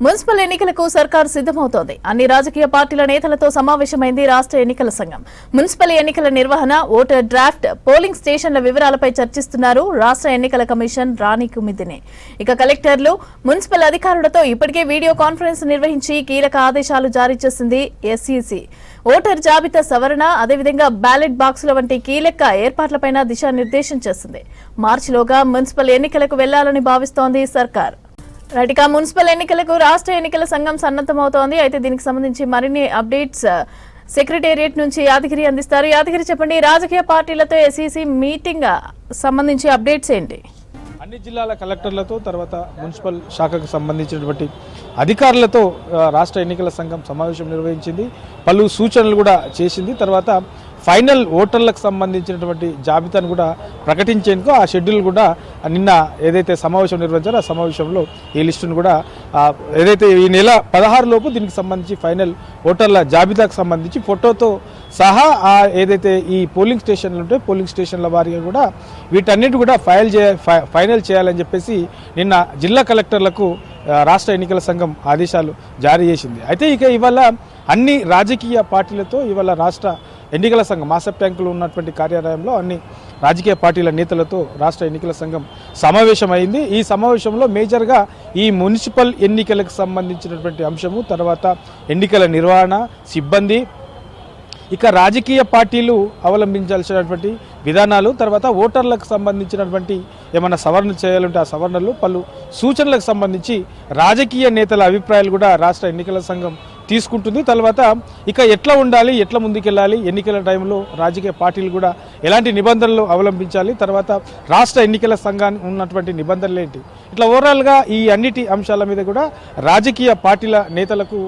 Municipal ఎన్నికలకు సర్కారు సిద్ధమవుతోంది. అన్ని రాజకీయ పార్టీల నేతలతో సమావేశమైంది రాష్ట్ర ఎన్నికల సంఘం. మున్సిపల్ ఎన్నికల నిర్వహణ, ఓటర్ డ్రాఫ్ట్, పోలింగ్ స్టేషన్ల వివరాలపై చర్చిస్తున్నారు రాష్ట్ర ఎన్నికల కమిషన్ రాణి కుమిదినే. ఇక కలెక్టర్లు, మున్సిపల్ అధికారులతో ఇప్పటికే వీడియో కాన్ఫరెన్స్ నిర్వహించి కీలక ఆదేశాలు జారీ చేసింది ఎస్ఈసీ. ఓటర్ జాబితా సవరణ, అదేవిధంగా బ్యాలెట్ బాక్సుల వంటి కీలక ఏర్పాట్లపై దిశానిర్దేశం చేసింది. మార్చిలోగా మున్సిపల్ ఎన్నికలకు వెళ్లాలని భావిస్తోంది సర్కార్. రైట్గా మున్సిపల్ ఎన్నికలకు రాష్ట్ర ఎన్నికల సంఘం సన్నద్ధమవుతోంది. అయితే దీనికి సంబంధించి మరిన్ని అప్డేట్స్ సెక్రటేరియట్ నుంచి యాదగిరి అందిస్తారు. యాదగిరి, చెప్పండి, రాజకీయ పార్టీలతో ఎస్ఈసీ మీటింగ్ సంబంధించి అప్డేట్స్ ఏంటి? అన్ని జిల్లాల కలెక్టర్లతో తర్వాత మున్సిపల్ శాఖకు సంబంధించినటువంటి అధికారులతో రాష్ట్ర ఎన్నికల సంఘం సమావేశం నిర్వహించింది. పలు సూచనలు కూడా చేసింది. తర్వాత ఫైనల్ ఓటర్లకు సంబంధించినటువంటి జాబితాను కూడా ప్రకటించేందుకు ఆ షెడ్యూల్ కూడా నిన్న ఏదైతే సమావేశం నిర్వహించారో ఆ సమావేశంలో ఈ లిస్టును కూడా ఏదైతే ఈ నెల 16 లోపు దీనికి సంబంధించి ఫైనల్ ఓటర్ల జాబితాకు సంబంధించి ఫోటోతో సహా ఏదైతే ఈ పోలింగ్ స్టేషన్లు ఉంటే పోలింగ్ స్టేషన్ల వారిగా కూడా వీటన్నిటి కూడా ఫైనల్ చేయాలని చెప్పేసి నిన్న జిల్లా కలెక్టర్లకు రాష్ట్ర ఎన్నికల సంఘం ఆదేశాలు జారీ చేసింది. అయితే ఇక ఇవాళ అన్ని రాజకీయ పార్టీలతో ఇవాళ రాష్ట్ర ఎన్నికల సంఘం మాసప్ ట్యాంకులో ఉన్నటువంటి కార్యాలయంలో అన్ని రాజకీయ పార్టీల నేతలతో రాష్ట్ర ఎన్నికల సంఘం సమావేశమైంది. ఈ సమావేశంలో మేజర్గా ఈ మున్సిపల్ ఎన్నికలకు సంబంధించినటువంటి అంశము, తర్వాత ఎన్నికల నిర్వహణ, సిబ్బంది, ఇక రాజకీయ పార్టీలు అవలంబించాల్సినటువంటి విధానాలు, తర్వాత ఓటర్లకు సంబంధించినటువంటి ఏమైనా సవరణ చేయాలంటే ఆ సవరణలు, పలు సూచనలకు సంబంధించి రాజకీయ నేతల అభిప్రాయాలు కూడా రాష్ట్ర ఎన్నికల సంఘం తీసుకుంటుంది. తర్వాత ఇక ఎట్లా ఉండాలి, ఎట్లా ముందుకెళ్ళాలి, ఎన్నికల టైంలో రాజకీయ పార్టీలు కూడా ఎలాంటి నిబంధనలు అవలంబించాలి, తర్వాత రాష్ట్ర ఎన్నికల సంఘానికి ఉన్నటువంటి నిబంధనలు ఏంటి, ఇట్లా ఓవరాల్గా ఈ అన్నిటి అంశాల మీద కూడా రాజకీయ పార్టీల నేతలకు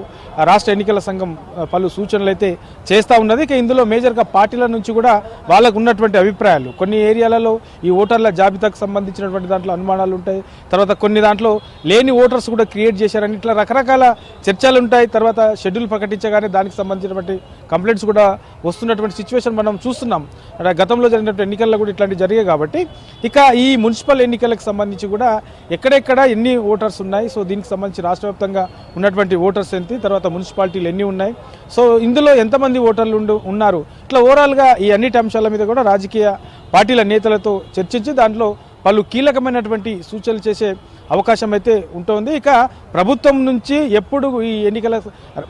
రాష్ట్ర ఎన్నికల సంఘం పలు సూచనలు అయితే చేస్తూ ఉన్నది. ఇక ఇందులో మేజర్గా పార్టీల నుంచి కూడా వాళ్ళకు ఉన్నటువంటి అభిప్రాయాలు, కొన్ని ఏరియాలలో ఈ ఓటర్ల జాబితాకు సంబంధించినటువంటి దాంట్లో అనుమానాలు ఉంటాయి, తర్వాత కొన్ని దాంట్లో లేని ఓటర్స్ కూడా క్రియేట్ చేశారని ఇట్లా రకరకాల చర్చలు ఉంటాయి. తర్వాత షెడ్యూల్ ప్రకటించగానే దానికి సంబంధించినటువంటి కంప్లైంట్స్ కూడా వస్తున్నటువంటి సిచ్యువేషన్ మనం చూస్తున్నాం. గతంలో జరిగినటువంటి ఎన్నికల్లో కూడా ఇట్లాంటివి జరిగాయి. కాబట్టి ఇక ఈ మున్సిపల్ ఎన్నికలకు సంబంధించి కూడా ఎక్కడెక్కడ ఎన్ని ఓటర్స్ ఉన్నాయి, సో దీనికి సంబంధించి రాష్ట్ర వ్యాప్తంగా ఉన్నటువంటి ఓటర్స్ ఎంత, తర్వాత మున్సిపాలిటీలు ఎన్ని ఉన్నాయి, సో ఇందులో ఎంతమంది ఓటర్లు ఉన్నారు, ఇట్లా ఓవరాల్గా ఈ అన్నిటి అంశాల మీద కూడా రాజకీయ పార్టీల నేతలతో చర్చించి దాంట్లో పలు కీలకమైనటువంటి సూచనలు చేసే అవకాశం అయితే ఉంటుంది. ఇక ప్రభుత్వం నుంచి ఎప్పుడు ఈ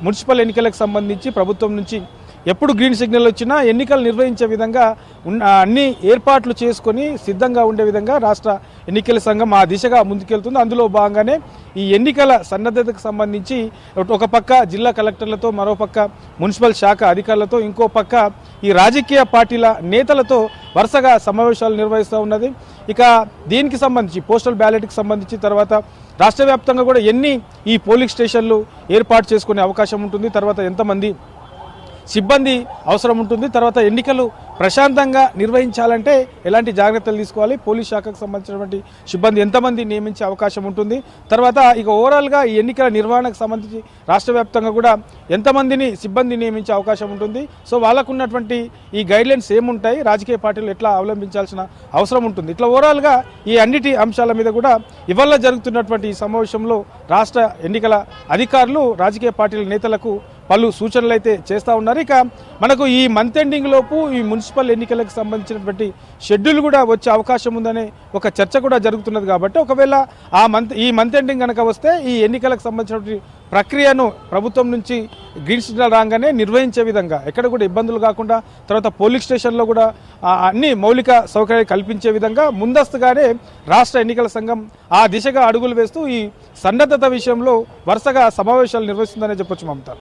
మున్సిపల్ ఎన్నికలకు సంబంధించి ప్రభుత్వం నుంచి ఎప్పుడు గ్రీన్ సిగ్నల్ వచ్చినా ఎన్నికలు నిర్వహించే విధంగా అన్ని ఏర్పాట్లు చేసుకొని సిద్ధంగా ఉండే విధంగా రాష్ట్ర ఎన్నికల సంఘం ఆ దిశగా ముందుకెళ్తుంది. అందులో భాగంగానే ఈ ఎన్నికల సన్నద్ధతకు సంబంధించి ఒక పక్క జిల్లా కలెక్టర్లతో, మరో పక్క మున్సిపల్ శాఖ అధికారులతో, ఇంకో పక్క ఈ రాజకీయ పార్టీల నేతలతో వరుసగా సమావేశాలు నిర్వహిస్తూ ఉన్నది. ఇక దీనికి సంబంధించి పోస్టల్ బ్యాలెట్కి సంబంధించి తర్వాత రాష్ట్ర వ్యాప్తంగా కూడా ఎన్ని ఈ పోలింగ్ స్టేషన్లు ఏర్పాటు చేసుకునే అవకాశం ఉంటుంది, తర్వాత ఎంతమంది సిబ్బంది అవసరం ఉంటుంది, తర్వాత ఎన్నికలు ప్రశాంతంగా నిర్వహించాలంటే ఎలాంటి జాగ్రత్తలు తీసుకోవాలి, పోలీస్ శాఖకు సంబంధించినటువంటి సిబ్బంది ఎంతమంది నియమించే అవకాశం ఉంటుంది, తర్వాత ఇక ఓవరాల్గా ఈ ఎన్నికల నిర్వహణకు సంబంధించి రాష్ట్ర వ్యాప్తంగా కూడా ఎంతమందిని సిబ్బంది నియమించే అవకాశం ఉంటుంది, సో వాళ్ళకు ఉన్నటువంటి ఈ గైడ్లైన్స్ ఏముంటాయి, రాజకీయ పార్టీలు ఎట్లా అవలంబించాల్సిన అవసరం ఉంటుంది, ఇట్లా ఓవరాల్గా ఈ అన్నిటి అంశాల మీద కూడా ఇవాళ జరుగుతున్నటువంటి ఈ సమావేశంలో రాష్ట్ర ఎన్నికల అధికారులు రాజకీయ పార్టీల నేతలకు పలు సూచనలు అయితే చేస్తూ ఉన్నారు. ఇక మనకు ఈ మంత్ ఎండింగ్ లోపు ఈ మున్సిపల్ ఎన్నికలకు సంబంధించినటువంటి షెడ్యూల్ కూడా వచ్చే అవకాశం ఉందనే ఒక చర్చ కూడా జరుగుతున్నది. కాబట్టి ఒకవేళ ఈ మంత్ ఎండింగ్ కనుక వస్తే ఈ ఎన్నికలకు సంబంధించినటువంటి ప్రక్రియను ప్రభుత్వం నుంచి గ్రీన్ సిగ్నల్ రాగానే నిర్వహించే విధంగా ఎక్కడ కూడా ఇబ్బందులు కాకుండా, తర్వాత పోలింగ్ స్టేషన్లో కూడా అన్ని మౌలిక సౌకర్యాలు కల్పించే విధంగా ముందస్తుగానే రాష్ట్ర ఎన్నికల సంఘం ఆ దిశగా అడుగులు వేస్తూ ఈ సన్నద్ధత విషయంలో వరుసగా సమావేశాలు నిర్వహిస్తుందనే చెప్పొచ్చు మమత.